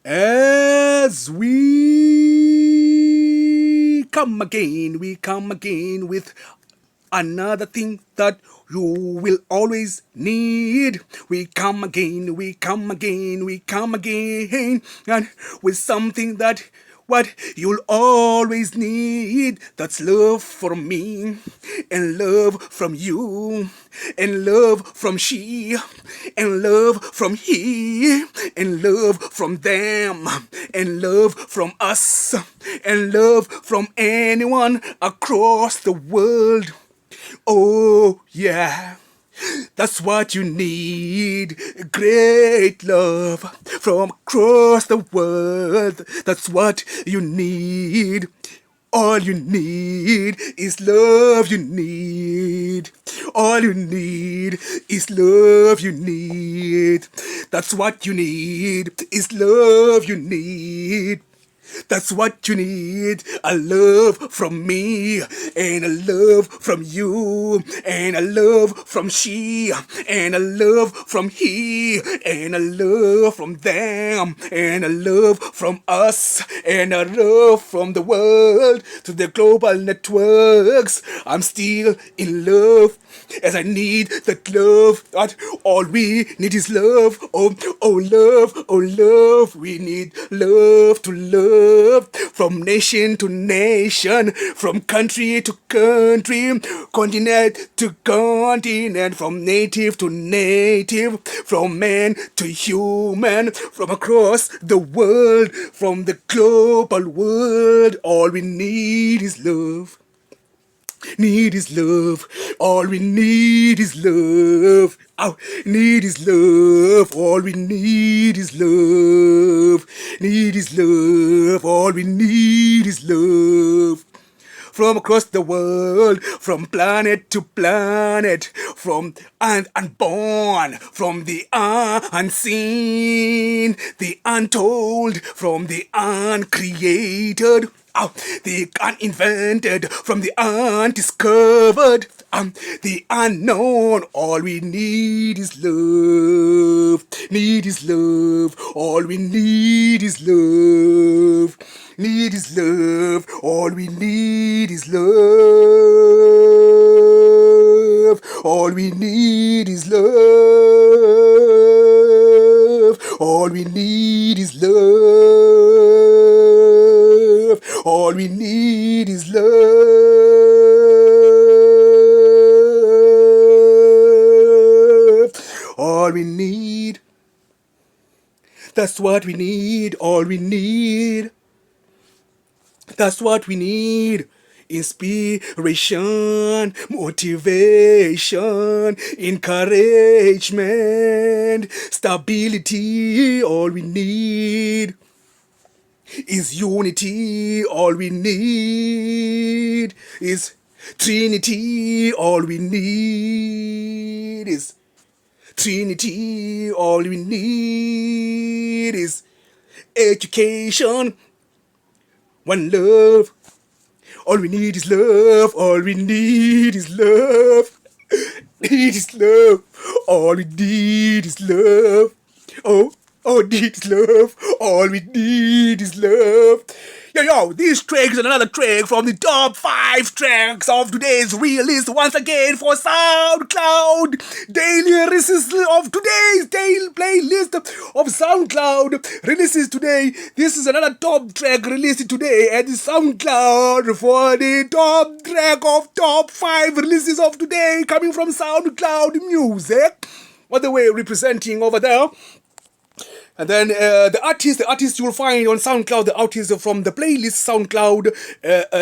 As we come again with another thing that you will always need. We come again, and with something that what you'll always need. That's love from me, and love from you, and love from she, and love from he, and love from them, and love from us, and love from anyone across the world. Oh, yeah. That's what you need. Great love from across the world. That's what you need. All you need is love you need. All you need is love you need. That's what you need is love you need. That's what you need. A love from me, and a love from you, and a love from she, and a love from he, and a love from them, and a love from us, and a love from the world to the global networks. I'm still in love, as I need that love. That all we need is love. Oh, oh, love, oh, love. We need love to love, from nation to nation, from country to country, continent to continent, from native to native, from man to human, from across the world, from the global world. All we need is love. Need is love. All we need is love. Oh, need is love. All we need is love. Need is love. All we need is love. From across the world, from planet to planet, from unborn, from the unseen, the untold, from the uncreated, the uninvented, from the undiscovered, the unknown. All we need is love. Need is love. All we need is love. Need is love. All we need is love. All we need is love. All we need is love. All we need is love. All we need. That's what we need. All we need. That's what we need. Inspiration, motivation, encouragement, stability. All we need is unity. All we need is Trinity. All we need is Trinity. All we need is education. One love. All we need is love. All we need is love. Need is love. All we need is love. Oh, all we need is love. All we need is love. Yo, this track is another track from the top 5 tracks of today's release. Once again for SoundCloud. Daily releases of today's daily playlist of SoundCloud releases today. This is another top track released today at the SoundCloud for the top track of top 5 releases of today coming from SoundCloud Music. By the way, representing over there. And then the artist you will find on SoundCloud, the artist from the playlist SoundCloud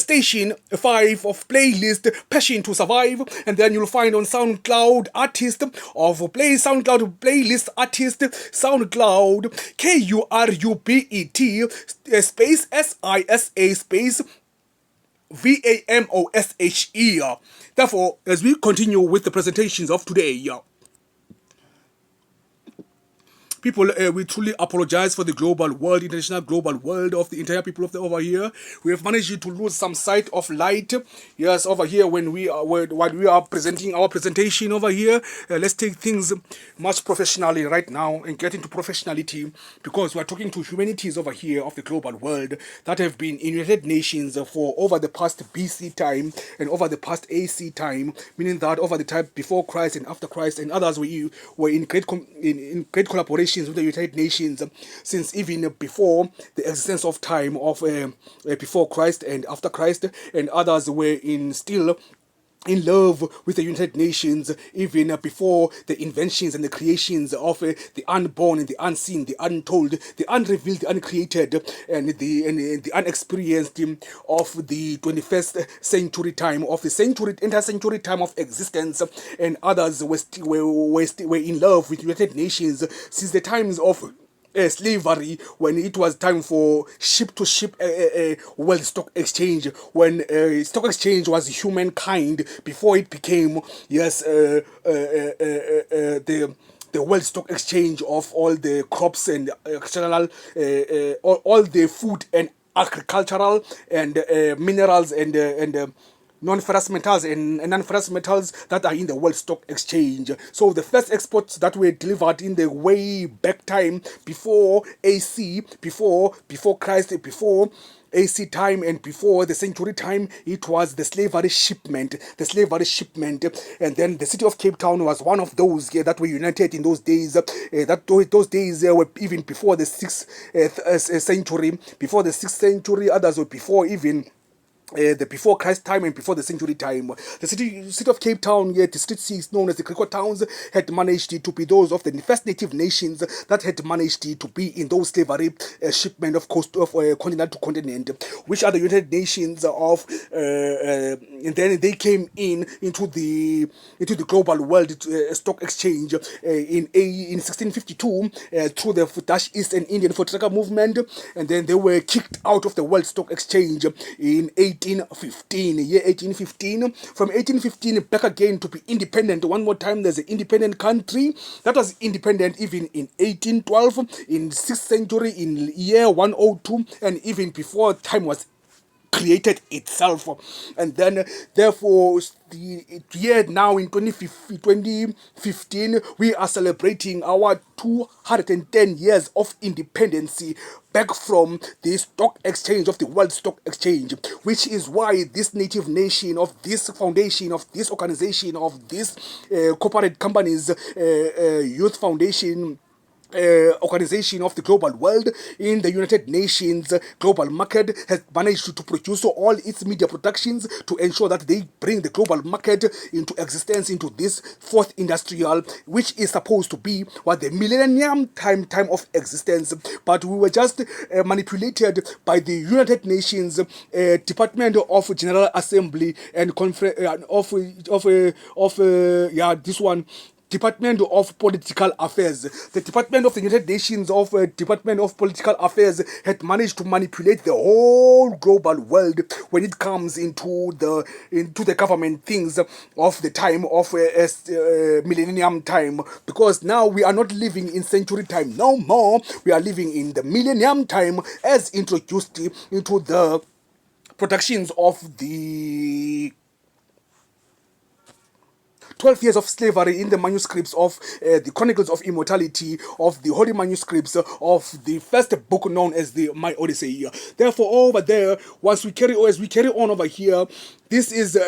station 5 of playlist Passion to Survive. And then you'll find on SoundCloud artist of SoundCloud playlist artist SoundCloud KURUBET space SISA space VAMOSHE. Therefore, as we continue with the presentations of today, People, we truly apologize for the global world, international global world of the entire people of the over here. We have managed to lose some sight of light. Yes, over here when we are presenting our presentation over here, let's take things much professionally right now and get into professionality, because we are talking to humanities over here of the global world that have been in United Nations for over the past BC time and over the past AC time, meaning that over the time before Christ and after Christ, and others were in in great collaborations with the United Nations since even before the existence of time of before Christ and after Christ, and others were in still in love with the United Nations even before the inventions and the creations of the unborn and the unseen, the untold, the unrevealed, the uncreated, and the unexperienced of the 21st century time, of the century, entire century time of existence. And others were in love with United Nations since the times of slavery, when it was time for ship to ship world stock exchange, when stock exchange was humankind before it became, yes, the world stock exchange of all the crops and external all the food and agricultural and minerals and non-ferrous metals and non-ferrous metals that are in the world stock exchange. So the first exports that were delivered in the way back time before AC, before Christ, before AC time and before the century time, it was the slavery shipment, and then the city of Cape Town was one of those that were united in those days. Those days were even before the 6th century, others were before even the before Christ time and before the century time. The city of Cape Town, yet the street is known as the Creole towns, had managed to be those of the first native nations that had managed to be in those slavery shipment of coast of continent to continent, which are the United Nations of, and then they came into the global world stock exchange in 1652 through the Dutch East and Indian Voortrekker movement, and then they were kicked out of the world stock exchange in 1815. From 1815 back again to be independent one more time. There's an independent country that was independent even in 1812, in 6th century, in year 102, and even before time was created itself. And then therefore the year now in 2015 we are celebrating our 210 years of independence back from the stock exchange, of the world stock exchange, which is why this native nation of this foundation, of this organization, of this corporate companies, youth foundation, organization of the global world in the United Nations global market, has managed to produce all its media productions to ensure that they bring the global market into existence, into this fourth industrial, which is supposed to be what the millennium time of existence. But we were just manipulated by the United Nations Department of General Assembly and this one, Department of Political Affairs. The Department of the United Nations of Department of Political Affairs had managed to manipulate the whole global world when it comes into the government things of the time of millennium time, because now we are not living in century time no more. We are living in the millennium time as introduced into the productions of the 12 years of slavery in the manuscripts of the Chronicles of Immortality, of the holy manuscripts of the first book known as the My Odyssey. Therefore, over there, as we carry on over here, this is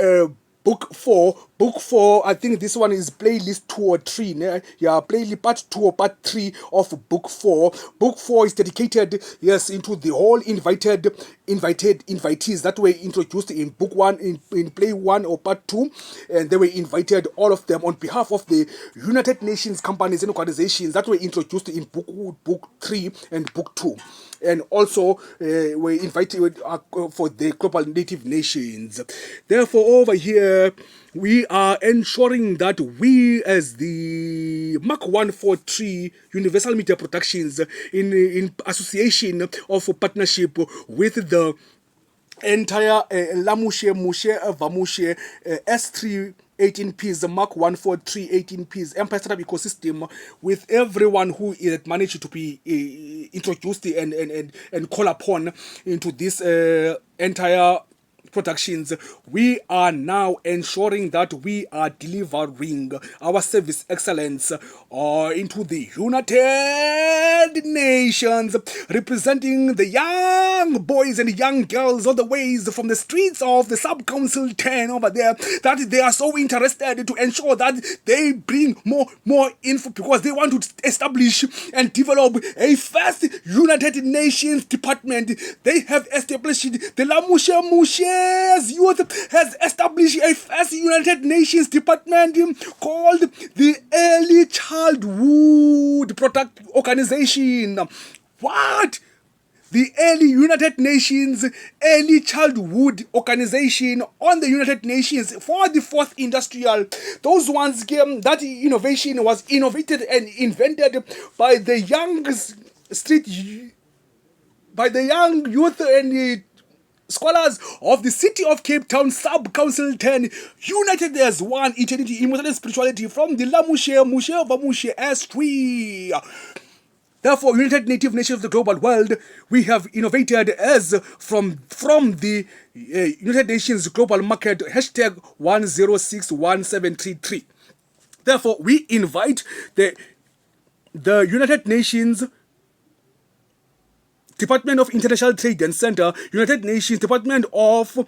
Book 4. Book 4, I think this one is playlist 2 or 3. Yeah, playlist part 2 or part 3 of Book 4. Book 4 is dedicated, yes, into the whole invited invitees that were introduced in Book 1, in play 1 or part 2. And they were invited, all of them, on behalf of the United Nations companies and organizations that were introduced in Book 3 and Book 2. And also were invited for the global native nations. Therefore, over here, we are ensuring that we, as the Mark 143 Universal Media Productions, in association of partnership with the entire Lamushe Mushe Vamushe S3 18Ps, the Mark 143 18Ps, Empire Startup Ecosystem, with everyone who managed to be introduced and call upon into this entire productions. We are now ensuring that we are delivering our service excellence into the United Nations, representing the young boys and young girls all the ways from the streets of the Sub-Council 10 over there, that they are so interested to ensure that they bring more info, because they want to establish and develop a first United Nations department. They have established the Lamushe Mushe Youth has established a first United Nations department called the Early Childhood Product Organization. What? The United Nations Early Childhood Organization on the United Nations for the fourth industrial. Those ones, that innovation was innovated and invented by the young youth and scholars of the city of Cape Town, Sub-Council 10, united as one, eternity, immortality, and spirituality from the Lamushe Vamushe S3. Therefore, United Native Nations of the global world, we have innovated as from the United Nations Global Market hashtag 1061733. Therefore, we invite the United Nations Department of International Trade and Center, United Nations Department of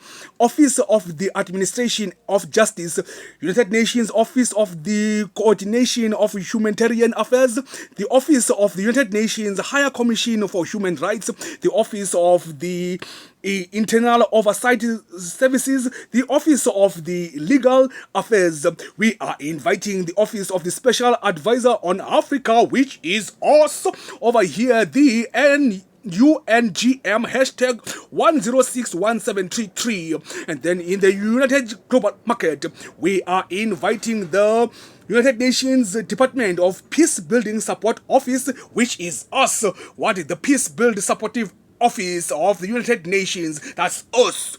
Office of the Administration of Justice, United Nations Office of the Coordination of Humanitarian Affairs, the Office of the United Nations Higher Commission for Human Rights, the Office of the Internal Oversight Services, the Office of the Legal Affairs. We are inviting the Office of the Special Advisor on Africa, which is us over here, the UNGM hashtag 1061733. And then in the United Global Market, we are inviting the United Nations Department of Peace Building Support Office, which is us. What is the Peace Build Supportive Office of the United Nations? That's us,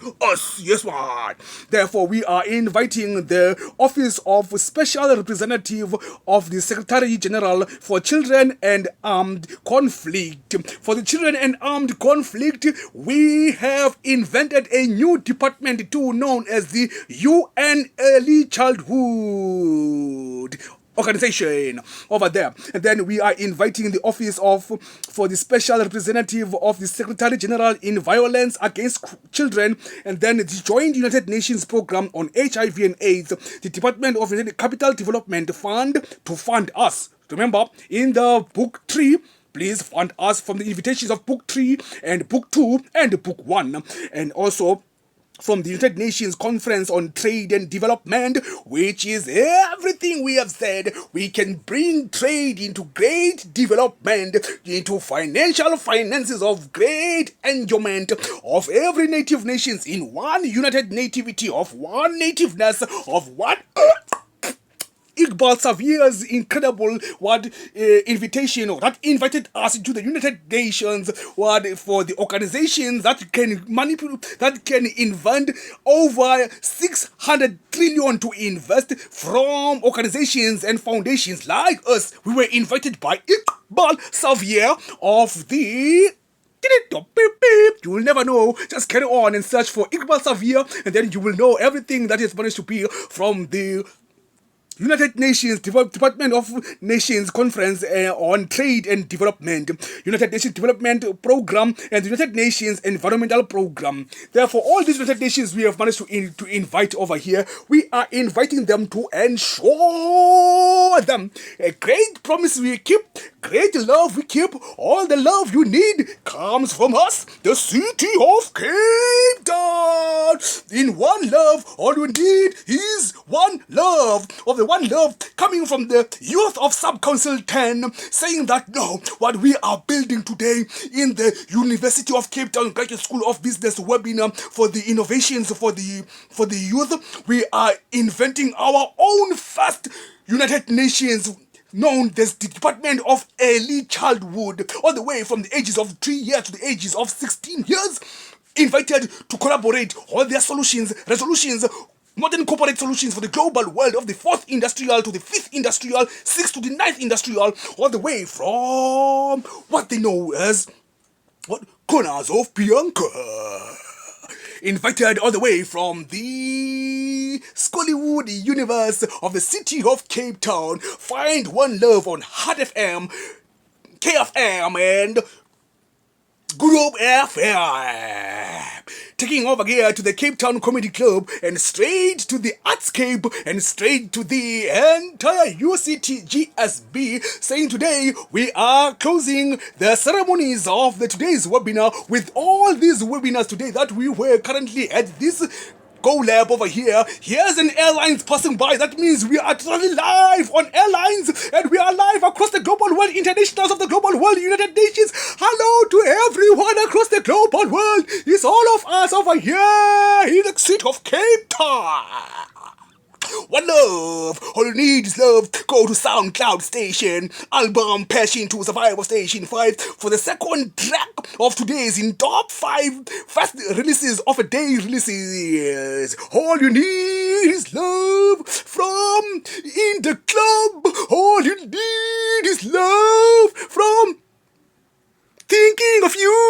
yes what. Therefore, we are inviting the Office of Special Representative of the Secretary General for Children and Armed Conflict. For the Children and Armed Conflict, we have invented a new department too, known as the UN Early Childhood Organization over there. And then we are inviting the Office for the Special Representative of the Secretary General in Violence Against Children, and then the Joint United Nations Program on HIV and AIDS, the Department of Capital Development Fund, to fund us. Remember, in the book 3, please fund us from the invitations of book 3 and book 2 and book 1, and also from the United Nations Conference on Trade and Development, which is everything we have said. We can bring trade into great development, into financial finances of great enjoyment of every native nations in one united nativity, of one nativeness, of one Iqbal Savier's incredible invitation that invited us to the United Nations for the organizations that can manipulate, that can invent over 600 trillion to invest from organizations and foundations like us. We were invited by Iqbal Savier of the... You will never know. Just carry on and search for Iqbal Savier, and then you will know everything that is managed to be from the United Nations Department of Nations Conference on Trade and Development, United Nations Development Program, and the United Nations Environmental Program. Therefore, all these United Nations we have managed to invite over here, we are inviting them to ensure them a great promise we keep, great love we keep. All the love you need comes from us, the city of Cape Town. In one love, all you need is one love. Of the one love coming from the youth of Sub-Council 10, saying that no, what we are building today in the University of Cape Town Graduate School of Business webinar for the innovations for the youth, we are inventing our own first United Nations known as the Department of Early Childhood, all the way from the ages of 3 years to the ages of 16 years, invited to collaborate all their resolutions Modern corporate solutions for the global world of the 4th industrial to the 5th industrial, 6th to the 9th industrial, all the way from what they know as what corners of Bianca. Invited all the way from the Skollywood universe of the city of Cape Town. Find One Love on Hot FM, KFM, and Group FM. Taking over here to the Cape Town Comedy Club and straight to the Artscape and straight to the entire UCT saying today we are closing the ceremonies of the today's webinar with all these webinars today that we were currently at this Go Lab over here. Here's an airlines passing by. That means we are traveling live on airlines and we are live across the global world, internationals of the global world, United Nations. Hello to everyone across the global world. It's all of us over here in the city of Cape Town. One love, all you need is love. Go to SoundCloud station, album Passion to Survival Station 5 for the second track of today's in top 5 fast releases of a day releases. All you need is love from In the Club. All you need is love from Thinking of You.